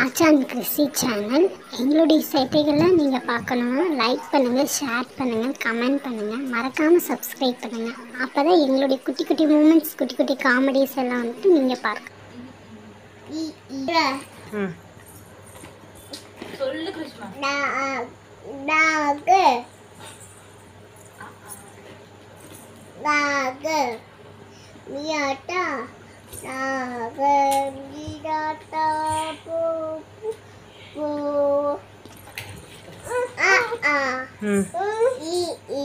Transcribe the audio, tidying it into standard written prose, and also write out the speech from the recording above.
ஆச்சான் Christie channel. எங்களுடைய சேட்டைகளை நீங்கள் பார்க்கணுன்னா லைக் பண்ணுங்கள், ஷேர் பண்ணுங்கள், கமெண்ட் பண்ணுங்கள், மறக்காமல் சப்ஸ்கிரைப் பண்ணுங்கள். அப்போ தான் எங்களுடைய குட்டி குட்டி மூமெண்ட்ஸ், குட்டி குட்டி காமெடிஸ் எல்லாம் வந்துட்டு நீங்கள் பார்க்க. சொல்லு கிருஷ்ணா. மியாட்டா மியாட்டா போ போ ஆ ஆ ஈ ஈ